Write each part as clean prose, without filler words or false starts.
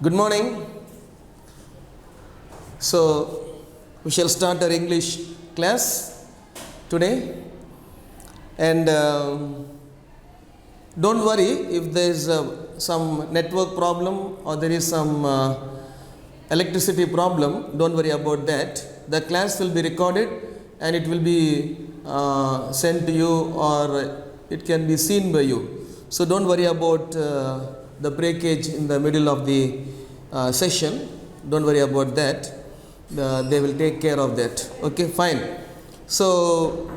Good morning. So, we shall start our English class today. And don't worry if there is some network problem or there is some electricity problem. Don't worry about that. The class will be recorded and it will be sent to you, or it can be seen by you. So, don't worry about the breakage in the middle of the session. Don't worry about that. They will take care of that. Okay, fine. So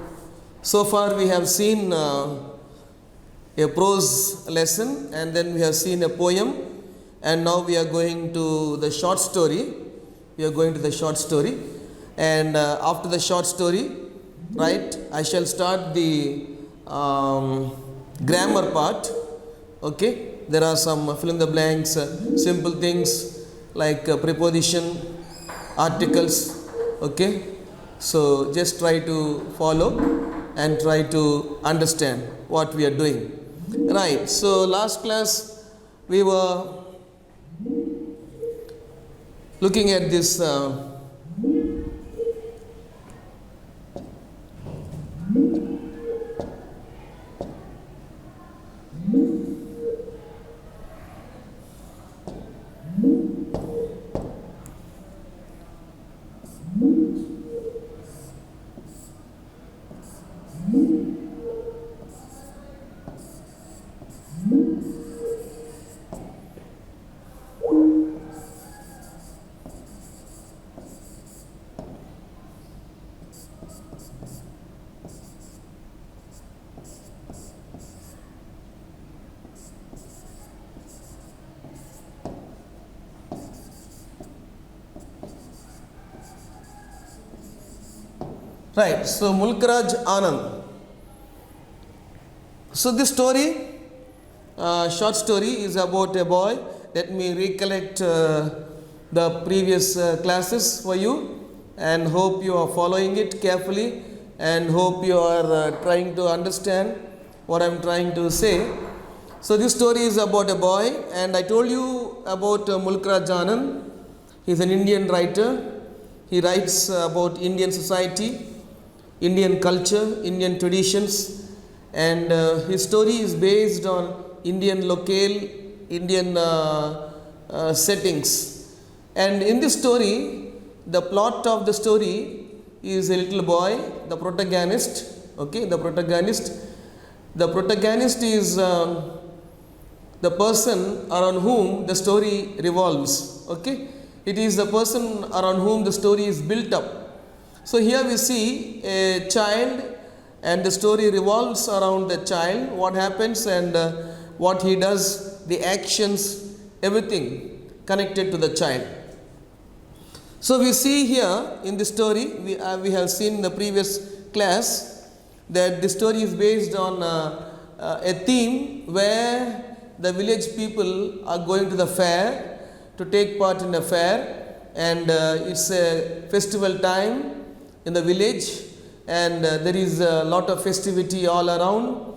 far we have seen a prose lesson, and then we have seen a poem, and now we are going to the short story. And after the short story, right, I shall start the grammar part. Okay, there are some fill in the blanks, simple things like preposition, articles. Okay, so just try to follow and try to understand what we are doing. Right, so last class we were looking at this right. So Mulkraj Anand. So this story, short story, is about a boy. Let me recollect the previous classes for you, and hope you are following it carefully, and hope you are trying to understand what I am trying to say. So this story is about a boy, and I told you about Mulkraj Anand. He is an Indian writer. He writes about Indian society, Indian culture, Indian traditions, and his story is based on Indian Indian settings. And in this story, the plot of the story is a little boy, the protagonist. Okay, the protagonist is the person around whom the story revolves. Okay, it is the person around whom the story is built up. So here we see a child, and the story revolves around the child, what happens and what he does, the actions, everything connected to the child. So we see here in the story, we have seen in the previous class that the story is based on a theme where the village people are going to the fair to take part in a fair, and it's a festival time in the village, and there is a lot of festivity all around.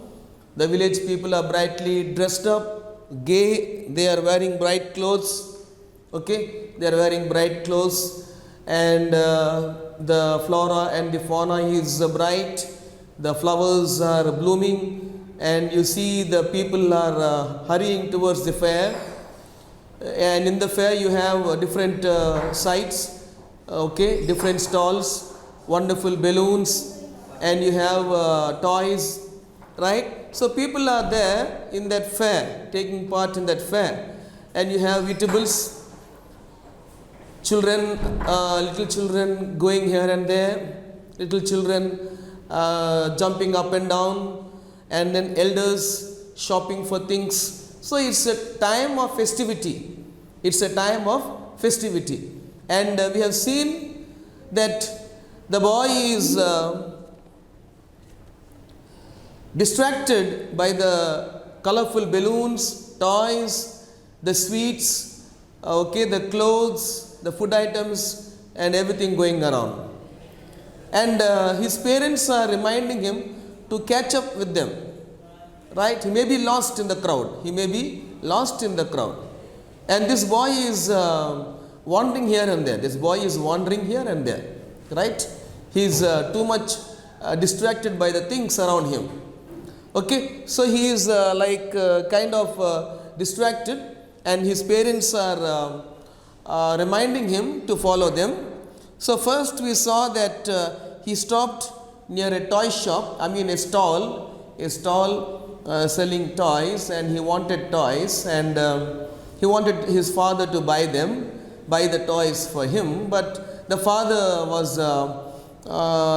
The village people are brightly dressed up, gay. They are wearing bright clothes. Okay, they are wearing bright clothes, and the flora and the fauna is bright. The flowers are blooming, and you see the people are hurrying towards the fair. And in the fair you have different sites. Okay, different stalls, wonderful balloons, and you have toys, right? So people are there in that fair, taking part in that fair, and you have eatables, children, little children going here and there, little children jumping up and down, and then elders shopping for things. So it's a time of festivity. And we have seen that the boy is distracted by the colorful balloons, toys, the sweets, the clothes, the food items, and everything going around. And his parents are reminding him to catch up with them. Right? He may be lost in the crowd. And this boy is wandering here and there. This boy is wandering here and there, right? He is too much distracted by the things around him. Okay, so he is kind of distracted, and his parents are reminding him to follow them. So first we saw that he stopped near a toy shop, a stall selling toys, and he wanted toys, and he wanted his father to buy the toys for him. But the father was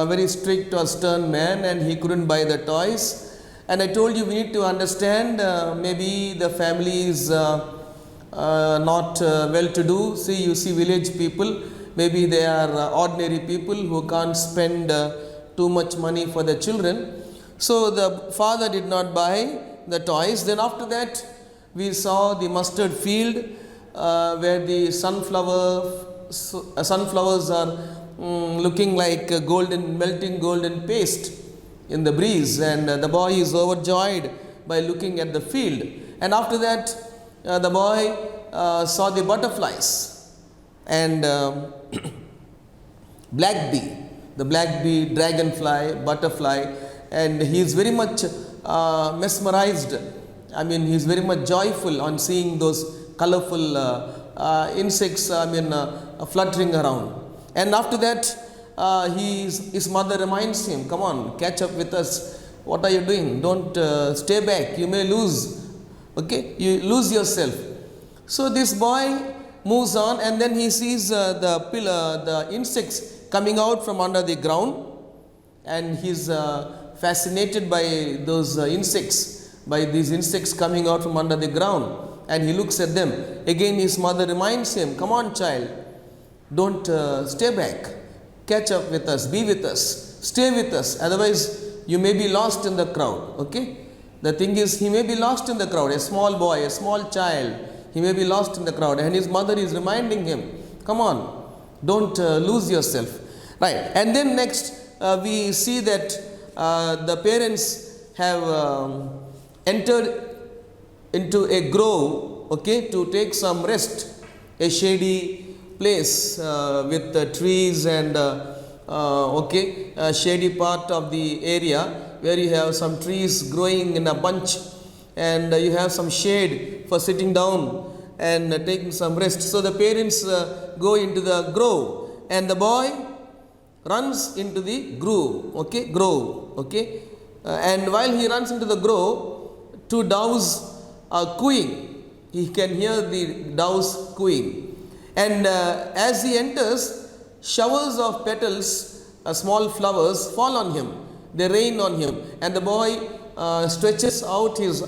very strict or stern man, and he couldn't buy the toys. And I told you, we need to understand, maybe the family is not well to do. You see village people, maybe they are ordinary people who can't spend too much money for the children. So the father did not buy the toys. Then after that, we saw the mustard field where the sunflowers are looking like melting golden paste in the breeze, and the boy is overjoyed by looking at the field. And after that, the boy saw the butterflies and the black bee, dragonfly, butterfly, and he is very much mesmerized. He is very much joyful on seeing those colorful insects fluttering around. And after that, his mother reminds him, come on, catch up with us. What are you doing? Don't stay back. You may lose. Okay, you lose yourself. So this boy moves on, and then he sees the insects coming out from under the ground, and he's fascinated by those these insects coming out from under the ground, and he looks at them. Again his mother reminds him, come on child, don't stay back, catch up with us, be with us, stay with us, otherwise you may be lost in the crowd. Okay, the thing is, he may be lost in the crowd, a small boy, a small child, he may be lost in the crowd, and his mother is reminding him, come on, don't lose yourself, right? And then next we see that the parents have entered into a grove, okay, to take some rest, a shady place with trees and shady part of the area where you have some trees growing in a bunch, and you have some shade for sitting down and taking some rest. So the parents go into the grove, and the boy runs into the grove, and while he runs into the grove, two doves are cooing. He can hear the doves cooing, and as he enters, showers of petals, small flowers fall on him, they rain on him, and the boy stretches out his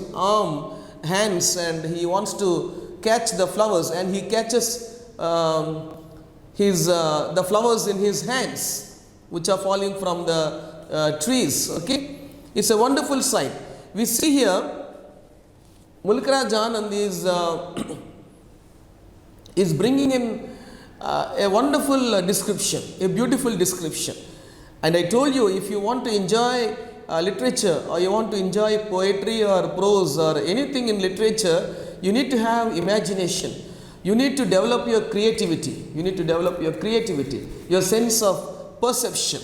hands, and he wants to catch the flowers, and he catches the flowers in his hands, which are falling from the trees. Okay, it's a wonderful sight. We see here Mulkara Janan is bringing in a wonderful description, a beautiful description. And I told you, if you want to enjoy literature, or you want to enjoy poetry or prose or anything in literature, you need to have imagination. You need to develop your creativity. Your sense of perception,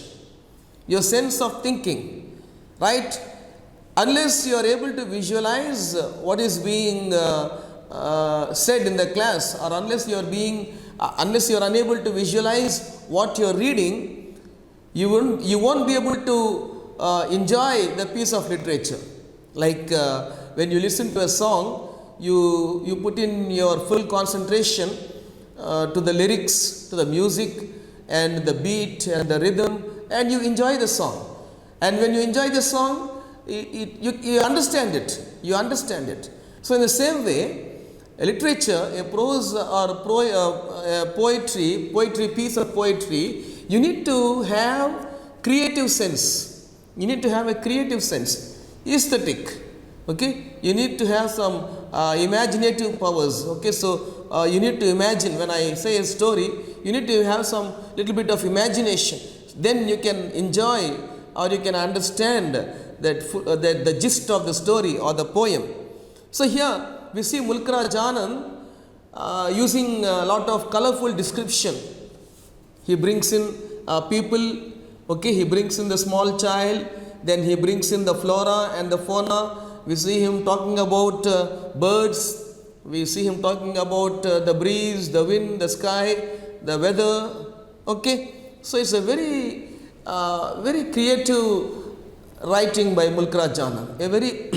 your sense of thinking, right? Unless you are able to visualize what is being said in the class, or unless you are unable to visualize what you are reading, you won't be able to enjoy the piece of literature. Like when you listen to a song, you put in your full concentration to the lyrics, to the music, and the beat and the rhythm, and you enjoy the song. And when you enjoy the song, you understand it. So in the same way, a literature, a prose or poetry, piece of poetry, you need to have creative sense. You need to have a creative sense, aesthetic. Okay, you need to have some imaginative powers. Okay, so you need to imagine. When I say a story, you need to have some little bit of imagination. Then you can enjoy, or you can understand that the gist of the story or the poem. So here we see Mulkara Janan using a lot of colorful description. He brings in people, okay, he brings in the small child, then he brings in the flora and the fauna. We see him talking about birds, we see him talking about the breeze, the wind, the sky, the weather, okay. So it's a very creative writing by Mulk Raj Janam, a very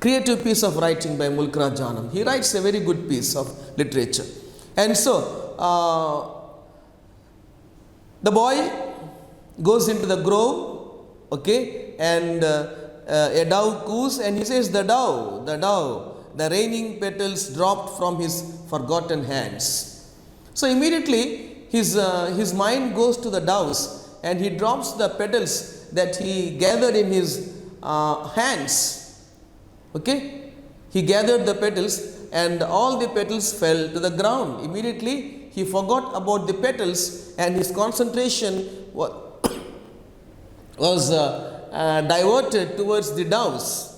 creative piece of writing by Mulk Raj Janam. He writes a very good piece of literature. And so the boy goes into the grove, okay, and a dove coos, and he says, the dove, the raining petals dropped from his forgotten hands. So immediately his mind goes to the doves, and he drops the petals that he gathered in his hands. Okay, he gathered the petals, and all the petals fell to the ground. Immediately he forgot about the petals, and his concentration was diverted towards the doves.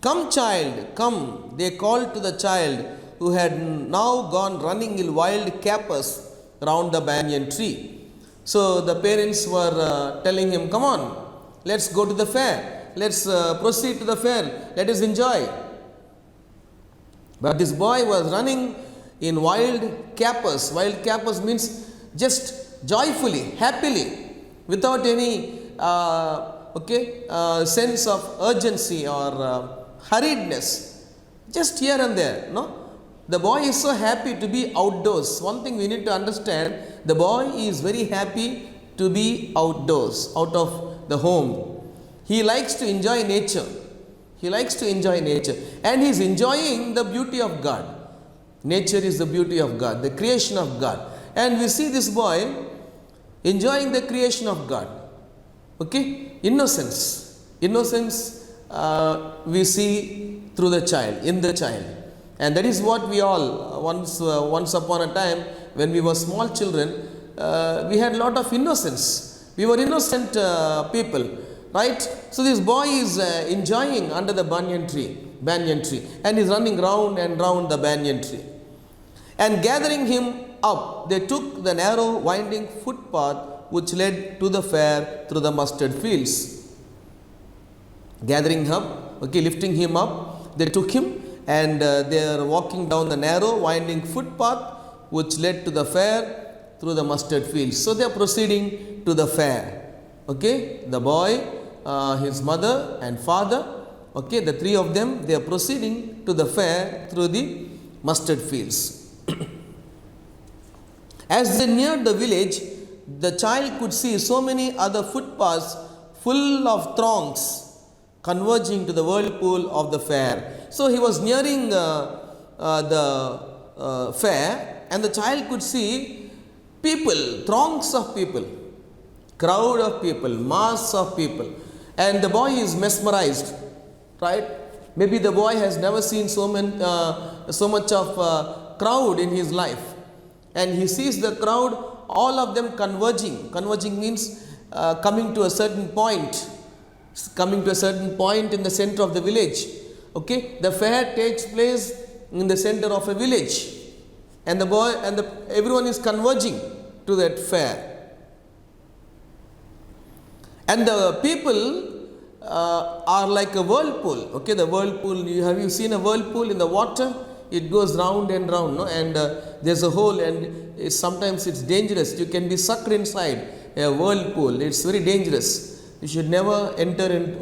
Come, child, come, they called to the child, who had now gone running in wild capers round the banyan tree. So the parents were telling him, come on, let's go to the fair, let's proceed to the fair, let us enjoy. But this boy was running in wild capers. Wild capers means just joyfully, happily, without any sense of urgency or hurriedness, just here and there. No, the boy is so happy to be outdoors. One thing we need to understand, the boy is very happy to be outdoors, out of the home. He likes to enjoy nature. He likes to enjoy nature, and he is enjoying the beauty of God. Nature is the beauty of God, the creation of God, and we see this boy enjoying the creation of God. Okay, innocence we see through the child, in the child, and that is what we all once upon a time, when we were small children, we had a lot of innocence. We were innocent people, right? So this boy is enjoying under the banyan tree, and is running round and round the banyan tree. And gathering him up, they took the narrow winding footpath which led to the fair through the mustard fields. Gathering him, okay, lifting him up, they took him, and they are walking down the narrow winding footpath which led to the fair through the mustard fields. So they are proceeding to the fair. Okay, the boy, his mother and father, okay, the three of them, they are proceeding to the fair through the mustard fields. As they neared the village, the child could see so many other footpaths full of throngs converging to the whirlpool of the fair. So he was nearing the fair, and the child could see people, throngs of people, crowd of people, mass of people, and the boy is mesmerized, right? Maybe the boy has never seen so much of crowd in his life, and he sees the crowd, all of them converging. Converging means coming to a certain point in the center of the village. Okay, the fair takes place in the center of a village, and the boy and everyone is converging to that fair. And the people are like a whirlpool. Okay, the whirlpool, have you seen a whirlpool in the water? It goes round and round, no? And there's a hole, and sometimes it's dangerous. You can be sucked inside a whirlpool. It's very dangerous. You should never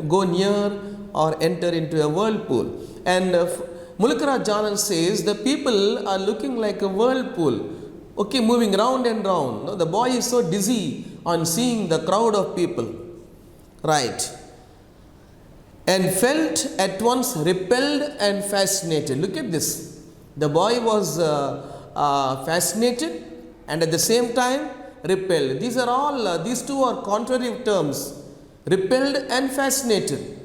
go near or enter into a whirlpool. And Mulk Raj Janam says the people are looking like a whirlpool, okay, moving round and round. No? The boy is so dizzy on seeing the crowd of people, right? And felt at once repelled and fascinated. Look at this. The boy was fascinated and at the same time repelled. These two are contrary terms. Repelled and fascinated.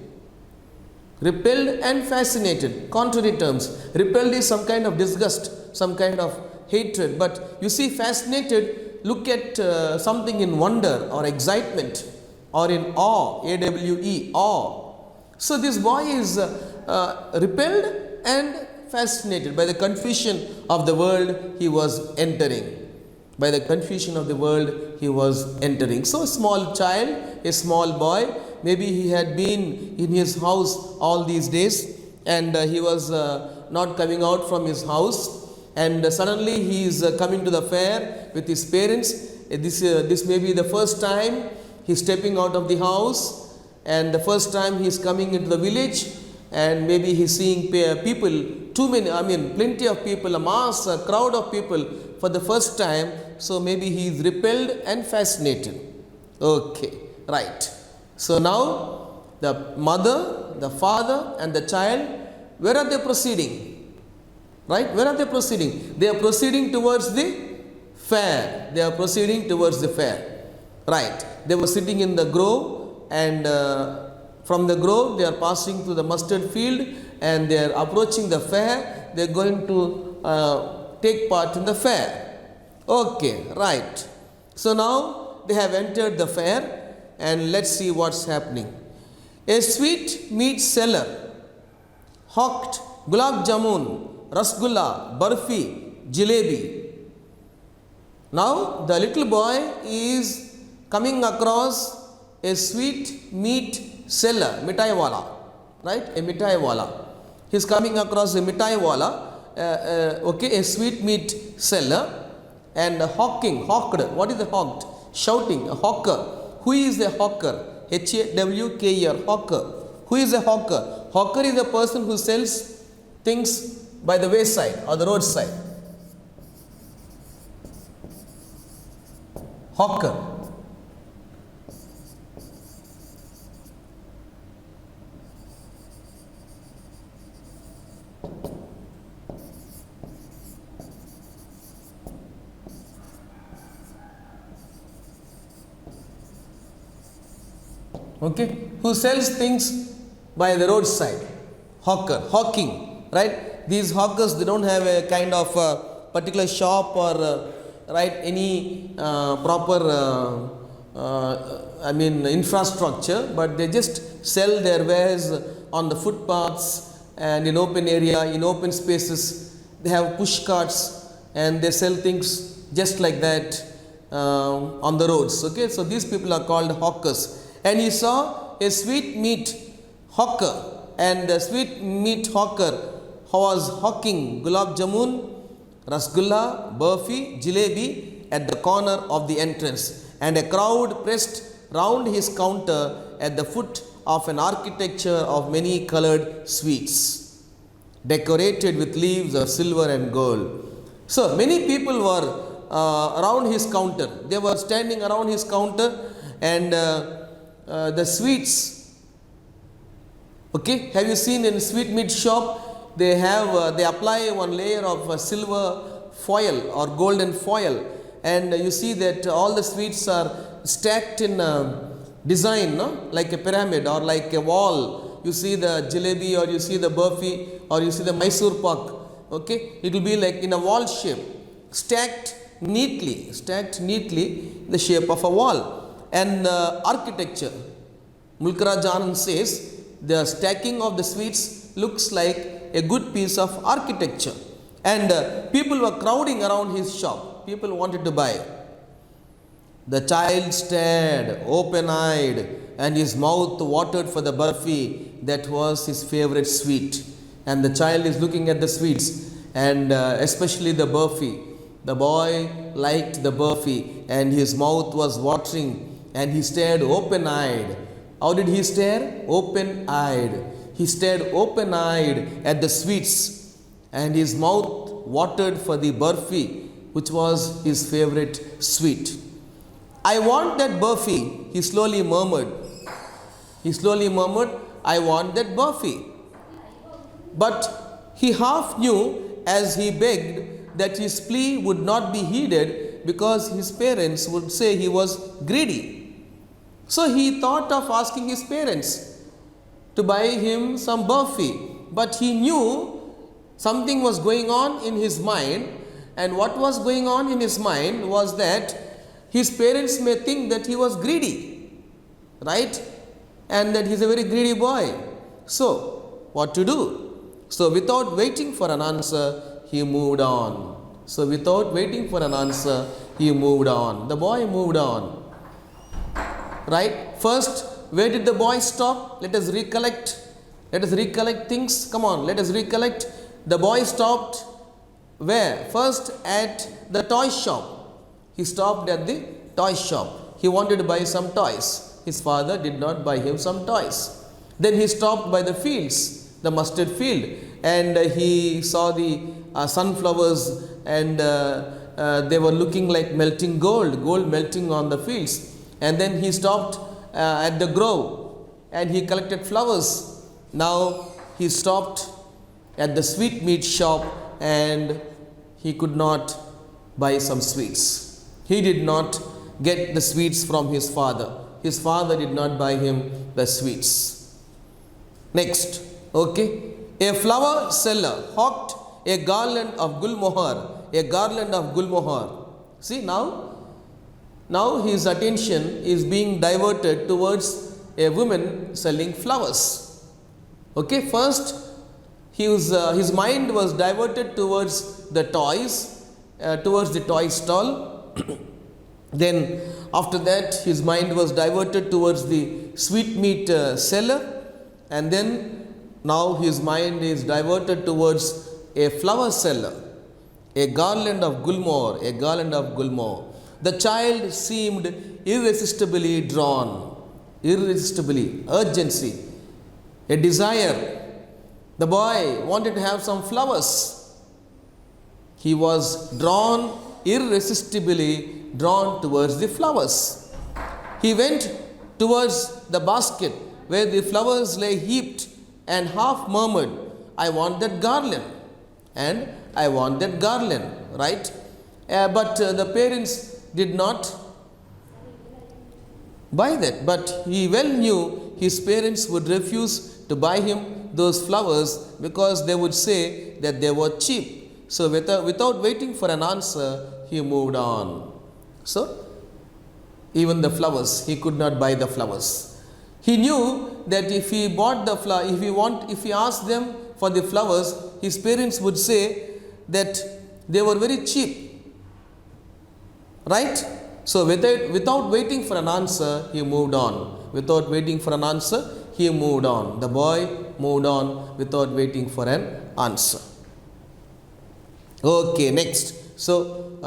Repelled and fascinated, contrary terms. Repelled is some kind of disgust, some kind of hatred. But you see, fascinated, look at something in wonder or excitement or in awe, A-W-E, awe. So this boy is repelled and fascinated by the confusion of the world he was entering. By the confusion of the world he was entering. So, a small child, a small boy, maybe he had been in his house all these days and he was not coming out from his house, and suddenly he is coming to the fair with his parents. This may be the first time he is stepping out of the house, and the first time he is coming into the village, and maybe he is seeing people, plenty of people, a crowd of people for the first time. So maybe he is repelled and fascinated. Okay, right. So now the mother, the father and the child, where are they proceeding? Right? Where are they proceeding? They are proceeding towards the fair. They are proceeding towards the fair. Right. They were sitting in the grove, and from the grove they are passing through the mustard field and they are approaching the fair. They are going to take part in the fair. Okay, right. So now they have entered the fair, and let's see what's happening. A sweet meat seller hawked gulab jamun, rasgulla, barfi, jalebi. Now the little boy is coming across a sweet meat seller, mitai wala, right? A mitai wala. He is coming across a mitai wala, a sweet meat seller. And hawked. What is the hawked? Shouting, a hawker. Who is a hawker? H-A-W-K-E-R, hawker. Who is a hawker? Hawker is a person who sells things by the wayside or the roadside. Hawker. Okay, who sells things by the roadside. Hawker, hawking, right? These hawkers, they don't have a kind of particular shop or any proper infrastructure, but they just sell their wares on the footpaths and in open area, in open spaces. They have push carts and they sell things just like that on the roads. Okay, so these people are called hawkers. And he saw a sweet meat hawker, and the sweet meat hawker was hawking gulab jamun, rasgulla, barfi, jalebi at the corner of the entrance, and a crowd pressed round his counter at the foot of an architecture of many colored sweets, decorated with leaves of silver and gold. So many people were around his counter. They were standing around his counter, and the sweets. Okay, have you seen in sweet meat shop? They have they apply one layer of silver foil or golden foil, and you see that all the sweets are stacked in design, no? Like a pyramid or like a wall. You see the jalebi, or you see the barfi, or you see the Mysore pak. Okay, it will be like in a wall shape, stacked neatly the shape of a wall. And architecture, Mulkraj Anand says, the stacking of the sweets looks like a good piece of architecture. And people were crowding around his shop. People wanted to buy. The child stared open-eyed, and his mouth watered for the barfi that was his favorite sweet. And the child is looking at the sweets, and especially the barfi. The boy liked the barfi, and his mouth was watering, and he stared open-eyed. How did he stare? Open-eyed. He stared open-eyed at the sweets, and his mouth watered for the barfi, which was his favorite sweet. I want that barfi, he slowly murmured. I want that barfi. But he half knew as he begged that his plea would not be heeded because his parents would say he was greedy. So he thought of asking his parents to buy him some barfi, but he knew something was going on in his mind, and what was going on in his mind was that his parents may think that he was greedy, right? And that he is a very greedy boy. So, what to do? So without waiting for an answer, he moved on. So without waiting for an answer, he moved on. The boy moved on. Right? First, where did the boy stop? Let us recollect. Let us recollect things. Come on, let us recollect. The boy stopped where? First at the toy shop. He stopped at the toy shop. He wanted to buy some toys. His father did not buy him some toys. Then he stopped by the fields, the mustard field, and he saw the sunflowers, and they were looking like melting gold melting on the fields. And then he stopped at the grove and he collected flowers. Now he stopped at the sweetmeat shop and he could not buy some sweets. He did not get the sweets from his father. His father did not buy him the sweets. Next, okay. A flower seller hawked a garland of gulmohar. A garland of gulmohar. See now his attention is being diverted towards a woman selling flowers. Okay, first his mind was diverted towards the toys, towards the toy stall. Then after that his mind was diverted towards the sweetmeat seller, and then now his mind is diverted towards a flower seller. A garland of gulmohar, a garland of gulmohar. The child seemed irresistibly drawn, irresistibly, urgency, a desire. The boy wanted to have some flowers. He was drawn, irresistibly drawn towards the flowers. He went towards the basket where the flowers lay heaped and half murmured, I want that garland, and I want that garland, right? But the parents did not buy that. But he well knew his parents would refuse to buy him those flowers because they would say that they were cheap. So without waiting for an answer, he moved on. So even the flowers, he could not buy the flowers. He knew that if he bought the flower, if he asked them for the flowers, his parents would say that they were very cheap. Right? So without waiting for an answer, he moved on. Without waiting for an answer, he moved on. The boy moved on without waiting for an answer. Okay, next. So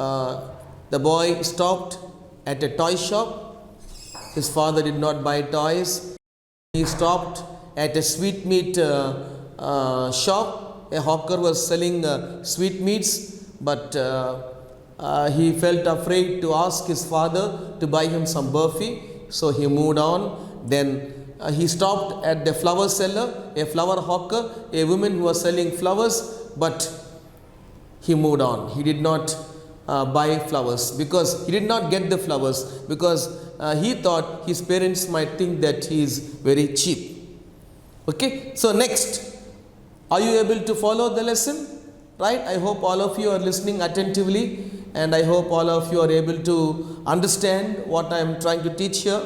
the boy stopped at a toy shop. His father did not buy toys. He stopped at a sweetmeat shop. A hawker was selling sweetmeats, but he felt afraid to ask his father to buy him some burfi, so he moved on. Then he stopped at the flower seller, a flower hawker, a woman who was selling flowers, but he moved on. He did not buy flowers because he did not get the flowers because he thought his parents might think that he is very cheap. Okay, so next, are you able to follow the lesson? Right? I hope all of you are listening attentively, and I hope all of you are able to understand what I am trying to teach here.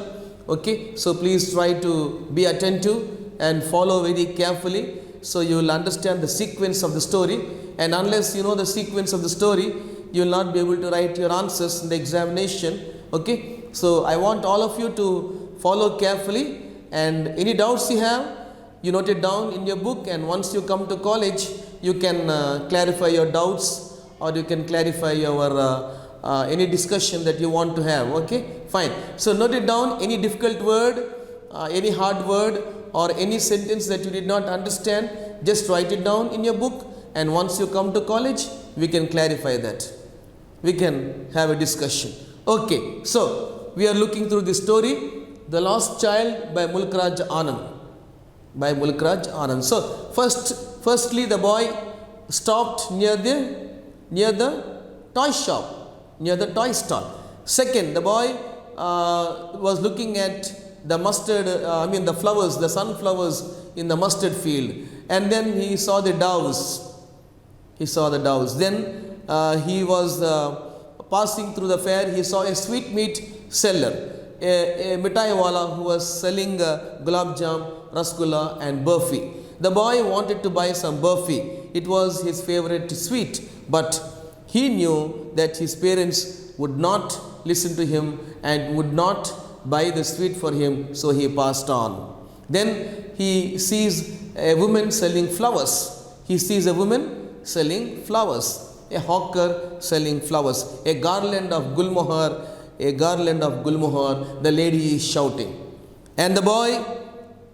Okay, so please try to be attentive and follow very carefully so you will understand the sequence of the story. And unless you know the sequence of the story, you will not be able to write your answers in the examination. Okay, so I want all of you to follow carefully, and any doubts you have, you note it down in your book, and once you come to college, you can clarify your doubts, or you can clarify your any discussion that you want to have. Okay, fine. So note it down, any difficult word, any hard word, or any sentence that you did not understand, just write it down in your book, and once you come to college, we can clarify that. We can have a discussion. Okay, so we are looking through the story, The Lost Child by Mulkraj Anand. By Mulkraj Anand. So firstly the boy stopped near the toy shop, near the toy stall. Second, the boy was looking at the the flowers, the sunflowers in the mustard field, and then he saw the doves. Then he was passing through the fair. He saw a sweetmeat seller, a mitai wala who was selling gulab jam, rasgulla and burfi. The boy wanted to buy some burfi. It was his favorite sweet, but he knew that his parents would not listen to him and would not buy the sweet for him, so he passed on. Then he sees a woman selling flowers. He sees a woman selling flowers, a hawker selling flowers, a garland of gulmohar, the lady is shouting. And the boy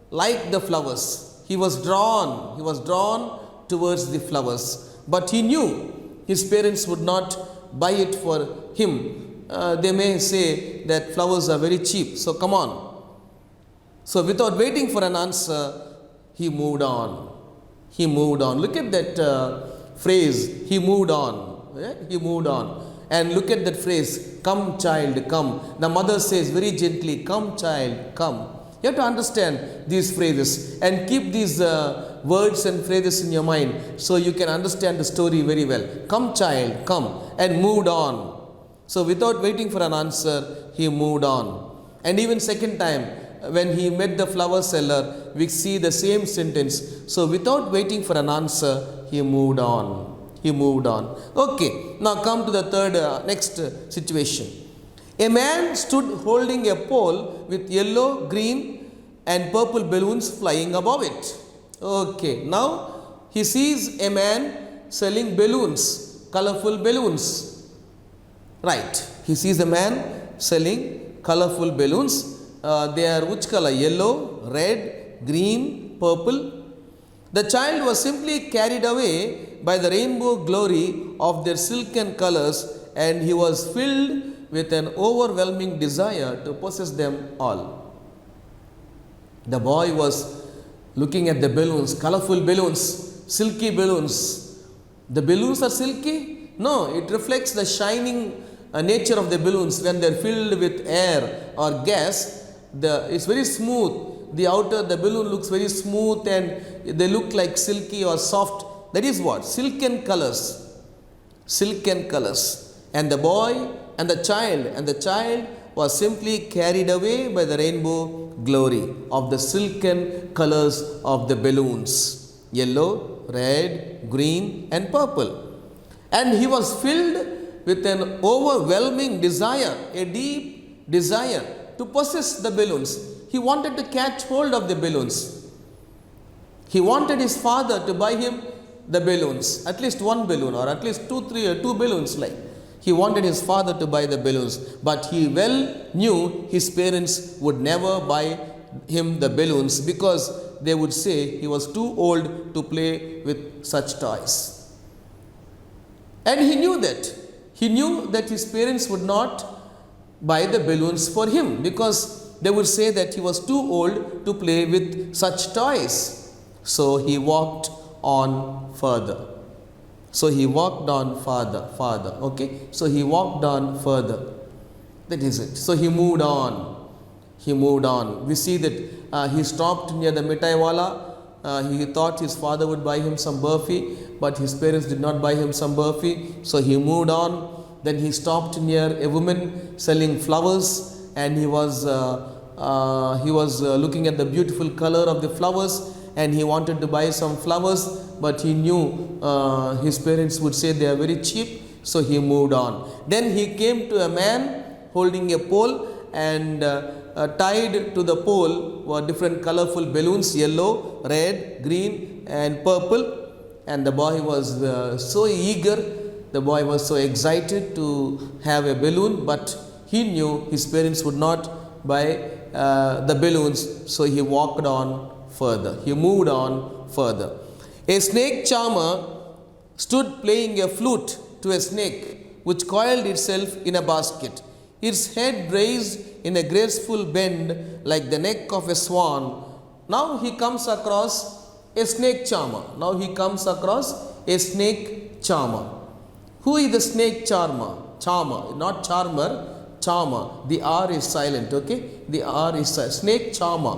liked the flowers. He was drawn towards the flowers. But he knew his parents would not buy it for him. They may say that flowers are very cheap, so come on. So without waiting for an answer, he moved on. He moved on. Look at that phrase, he moved on. Yeah? He moved on. And look at that phrase, come child, come. The mother says very gently, come child, come. You have to understand these phrases and keep these words and phrases in your mind so you can understand the story very well. Come child, come, and moved on. So without waiting for an answer, he moved on. And even second time, when he met the flower seller, we see the same sentence. So without waiting for an answer, he moved on. He moved on. Okay, now come to the third, next situation. A man stood holding a pole with yellow, green and purple balloons flying above it. Okay, now he sees a man selling balloons, colorful balloons. Right, he sees a man selling colorful balloons. They are which color? Yellow, red, green, purple. The child was simply carried away by the rainbow glory of their silken colors, and he was filled with an overwhelming desire to possess them all. The boy was looking at the balloons, colorful balloons, silky balloons. The balloons are silky? No, it reflects the shining nature of the balloons. When they are filled with air or gas, it's very smooth. The balloon looks very smooth and they look like silky or soft. That is what? Silken colors. Silken colors. And the boy and the child was simply carried away by the rainbow glory of the silken colors of the balloons. Yellow, red, green and purple. And he was filled with an overwhelming desire, a deep desire to possess the balloons. He wanted to catch hold of the balloons. He wanted his father to buy him the balloons, at least one balloon or at least two balloons like. He wanted his father to buy the balloons, but he well knew his parents would never buy him the balloons because they would say he was too old to play with such toys. And he knew that. He knew that his parents would not buy the balloons for him because they would say that he was too old to play with such toys. So he walked on further. So he walked on farther. Okay? So he walked on further. That is it. So he moved on. He moved on. We see that he stopped near the mitai wala. He thought his father would buy him some burfi, but his parents did not buy him some burfi. So he moved on. Then he stopped near a woman selling flowers. And he was looking at the beautiful color of the flowers and he wanted to buy some flowers, but he knew his parents would say they are very cheap, so he moved on. Then he came to a man holding a pole and tied to the pole were different colorful balloons, yellow, red, green and purple, and the boy was so eager, the boy was so excited to have a balloon, but he knew his parents would not buy the balloons, so he walked on further. He moved on further. A snake charmer stood playing a flute to a snake which coiled itself in a basket, its head raised in a graceful bend like the neck of a swan. Now he comes across a snake charmer. Who is the snake charmer? Charmer, not charmer. Charmer. The R is silent, okay? The R is silent. Snake charmer.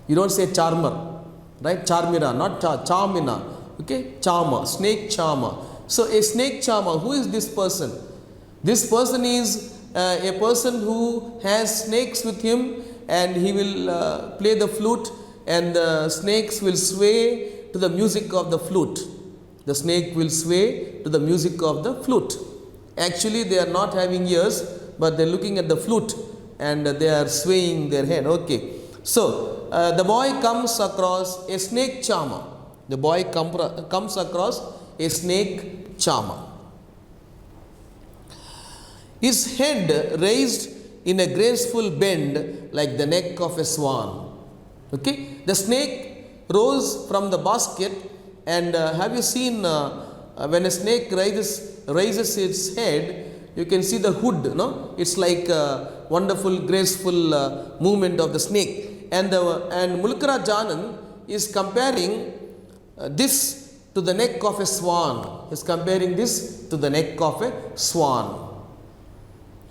You don't say charmer, right? Charmira, not charmina, okay? Charmer, snake charmer. So a snake charmer, who is this person? This person is a person who has snakes with him and he will play the flute and the snakes will sway to the music of the flute. The snake will sway to the music of the flute. Actually, they are not having ears, but they are looking at the flute and they are swaying their head. Okay. So, the boy comes across a snake charmer. The boy comes across a snake charmer. His head raised in a graceful bend like the neck of a swan. Okay. The snake rose from the basket, and have you seen when a snake raises its head, you can see the hood, no? It's like a wonderful, graceful movement of the snake. And Mulkara Janan is comparing this to the neck of a swan. Is comparing this to the neck of a swan.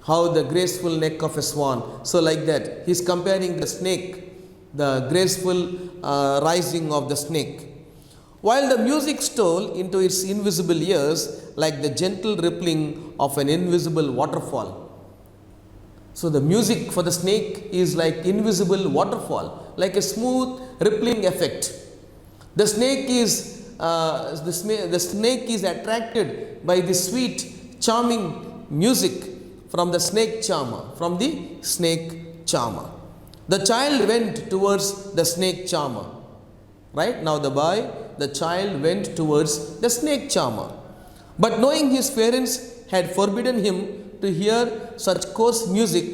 How the graceful neck of a swan. So like that, he is comparing the snake, the graceful rising of the snake. While the music stole into its invisible ears like the gentle rippling of an invisible waterfall. So the music for the snake is like invisible waterfall, like a smooth rippling effect. The snake is attracted by the sweet, charming music from the snake charmer, The child went towards the snake charmer. Right? Now the child went towards the snake charmer. But knowing his parents had forbidden him to hear such coarse music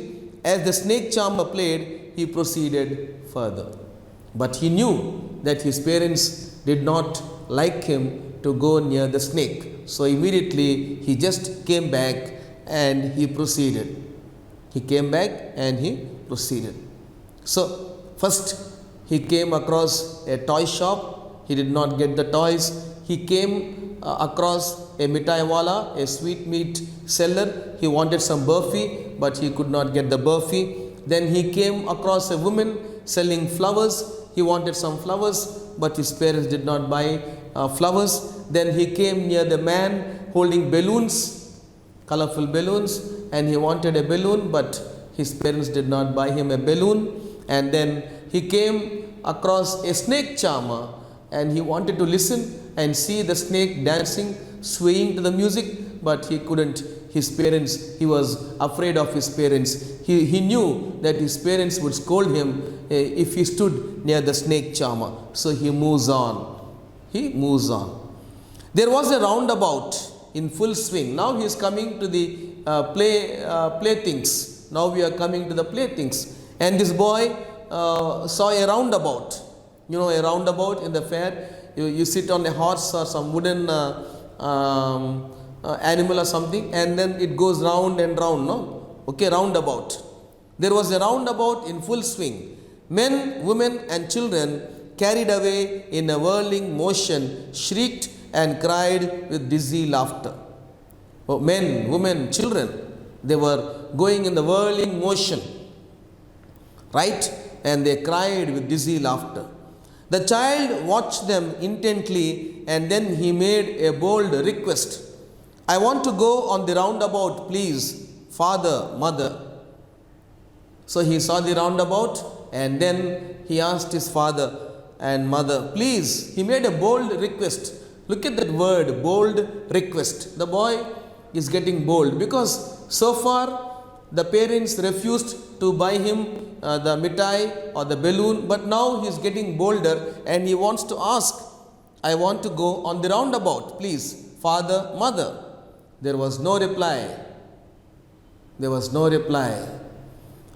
as the snake charmer played, he proceeded further. But he knew that his parents did not like him to go near the snake. So immediately he just came back and he proceeded. He came back and he proceeded. So first he came across a toy shop. He did not get the toys. He came across a mitai wala, a sweet meat seller. He wanted some burfi, but he could not get the burfi. Then he came across a woman selling flowers. He wanted some flowers, but his parents did not buy flowers. Then he came near the man holding balloons, colorful balloons, and he wanted a balloon, but his parents did not buy him a balloon. And then he came across a snake charmer, and he wanted to listen and see the snake dancing, swaying to the music, but he couldn't. His parents, he was afraid of his parents. He knew that his parents would scold him if he stood near the snake charmer. So he moves on. There was a roundabout in full swing. Now he is coming to the playthings. Now we are coming to the playthings. And this boy saw a roundabout. You know, a roundabout in the fair. You sit on a horse or some wooden animal or something, and then it goes round and round, no? Okay, roundabout. There was a roundabout in full swing. Men, women and children, carried away in a whirling motion, shrieked and cried with dizzy laughter. Oh, men, women, children, they were going in the whirling motion, right? And they cried with dizzy laughter. The child watched them intently, and then he made a bold request. I want to go on the roundabout, please, father, mother. So he saw the roundabout, and then he asked his father and mother, please. He made a bold request. Look at that word, bold request. The boy is getting bold because so far the parents refused to buy him the mitai or the balloon, but now he is getting bolder and he wants to ask, I want to go on the roundabout, please, father, mother. There was no reply.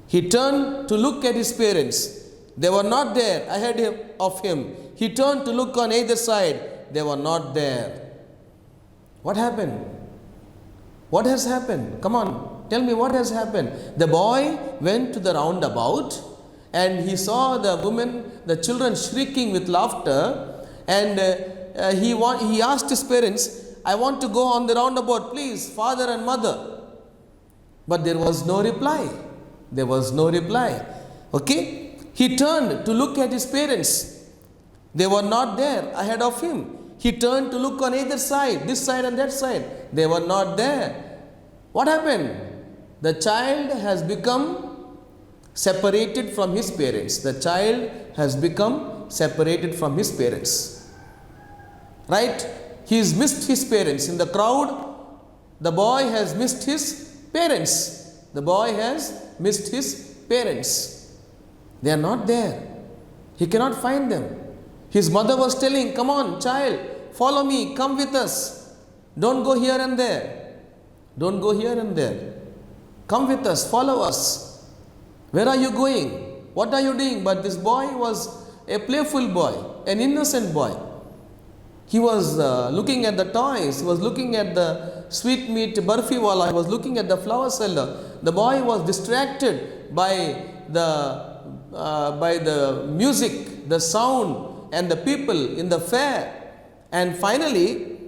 He turned to look at his parents. They were not there ahead of him. He turned to look on either side. They were not there. What happened? What has happened? Come on, tell me what has happened. The boy went to the roundabout and he saw the women, the children shrieking with laughter, and he asked his parents, I want to go on the roundabout, please, father and mother. But there was no reply. Okay? He turned to look at his parents. They were not there ahead of him. He turned to look on either side, this side and that side. They were not there. What happened? The child has become separated from his parents. Right? He's missed his parents. In the crowd, the boy has missed his parents. The boy has missed his parents. They are not there. He cannot find them. His mother was telling, come on, child, follow me, come with us. Don't go here and there. Don't go here and there. Come with us, follow us. Where are you going? What are you doing? But this boy was a playful boy, an innocent boy. He was looking at the toys. He was looking at the sweet meat barfi wala. He was looking at the flower seller. The boy was distracted by the music, the sound, and the people in the fair. And finally,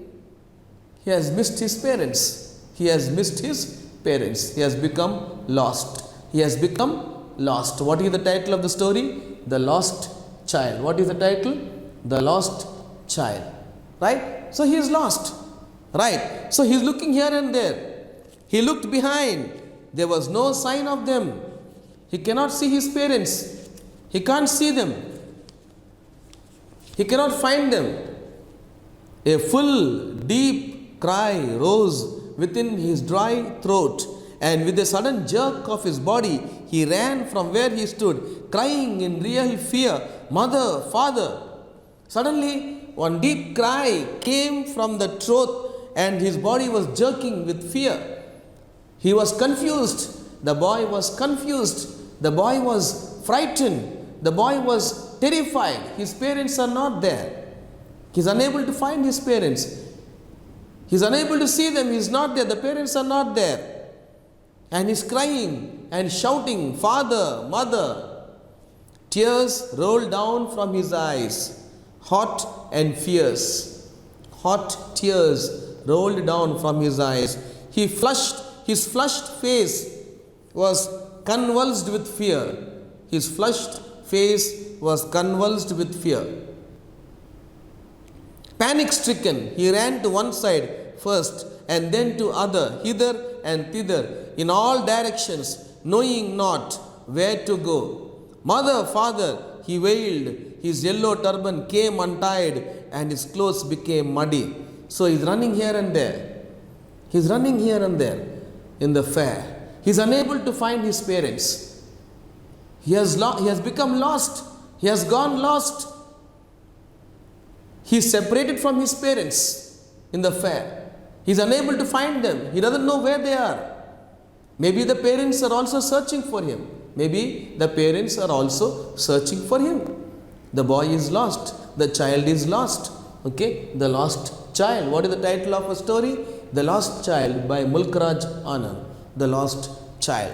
he has missed his parents. He has missed his parents. He has become lost. He has become lost. What is the title of the story? The Lost Child. What is the title? The Lost Child. Right? So he is lost. Right? So he is looking here and there. He looked behind. There was no sign of them. He cannot see his parents. He can't see them. He cannot find them. A full, deep cry rose within his dry throat, and with a sudden jerk of his body, he ran from where he stood, crying in real fear, "Mother, father!" Suddenly, one deep cry came from the throat, and his body was jerking with fear. He was confused. The boy was confused. The boy was frightened. The boy was terrified. His parents are not there. He is unable to find his parents. He is unable to see them. He is not there. The parents are not there. And he is crying and shouting, "Father, mother." Tears rolled down from his eyes, hot and fierce. Hot tears rolled down from his eyes. His flushed face was convulsed with fear. His flushed face was convulsed with fear. Panic stricken, he ran to one side first and then to other, hither and thither, in all directions, knowing not where to go. "Mother, father," he wailed. His yellow turban came untied and his clothes became muddy. So he's running here and there. He's running here and there in the fair. He's unable to find his parents. He has become lost. He has gone lost. He is separated from his parents in the fair. He is unable to find them. He doesn't know where they are. Maybe the parents are also searching for him. Maybe the parents are also searching for him. The boy is lost. The child is lost. Okay, the lost child. What is the title of a story? The Lost Child by Mulkraj Anand. The Lost Child.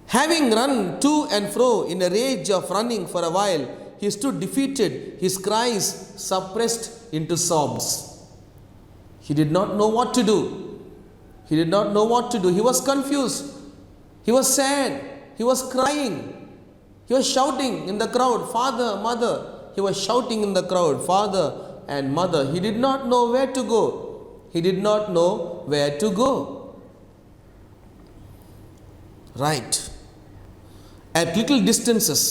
Having run to and fro in a rage of running for a while, he stood defeated, his cries suppressed into sobs. He did not know what to do. He did not know what to do. He was confused. He was sad. He was crying. He was shouting in the crowd, "Father, mother." He was shouting in the crowd, "Father and mother." He did not know where to go. He did not know where to go. Right. At little distances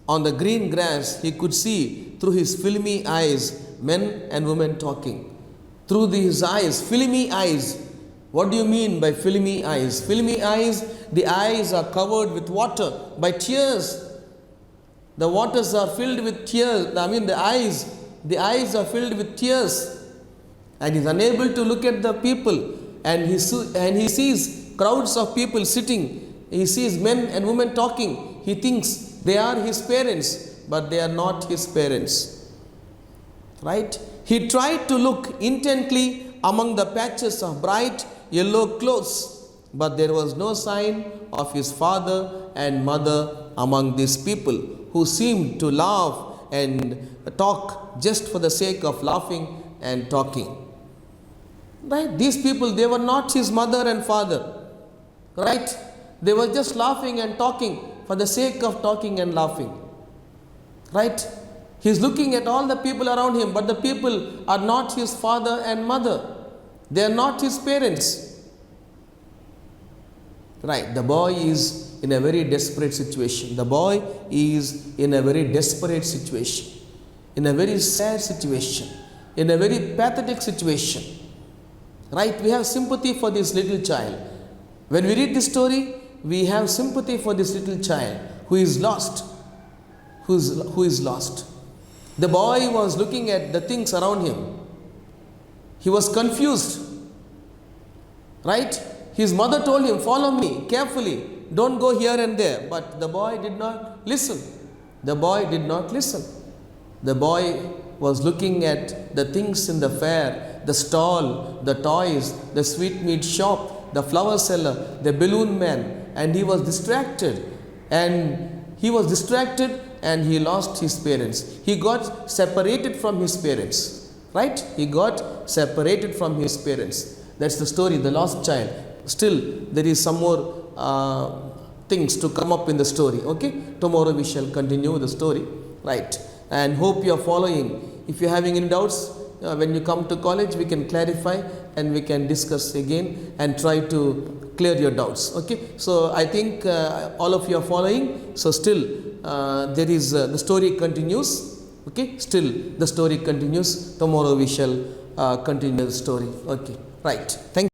on the green grass, he could see through his filmy eyes men and women talking. Through his eyes, filmy eyes. What do you mean by filmy eyes? Filmy eyes, the eyes are covered with water by tears. The waters are filled with tears. The eyes are filled with tears. And he is unable to look at the people. And he sees crowds of people sitting. He sees men and women talking. He thinks they are his parents, but they are not his parents. Right? He tried to look intently among the patches of bright yellow clothes, but there was no sign of his father and mother among these people who seemed to laugh and talk just for the sake of laughing and talking. Right? These people, they were not his mother and father. Right? They were just laughing and talking for the sake of talking and laughing. Right? He is looking at all the people around him, but the people are not his father and mother. They are not his parents. Right? The boy is in a very desperate situation. The boy is in a very desperate situation. in a very sad situation, in a very pathetic situation. Right? We have sympathy for this little child. When we read this story, we have sympathy for this little child who is lost. Who is lost. The boy was looking at the things around him. He was confused. Right? His mother told him, follow me carefully. Don't go here and there. But the boy did not listen. The boy did not listen. The boy was looking at the things in the fair, the stall, the toys, the sweetmeat shop, the flower seller, the balloon man, and he was distracted. And he lost his parents. He got separated from his parents. Right? He got separated from his parents. That's the story, the lost child. Still, there is some more things to come up in the story. Okay? Tomorrow we shall continue the story. Right? And hope you are following. If you are having any doubts, when you come to college, we can clarify and we can discuss again and try to clear your doubts. Okay? So I think all of you are following. So still, there is the story continues. Okay? Still, the story continues. Tomorrow we shall continue the story. Okay? Right. Thank you.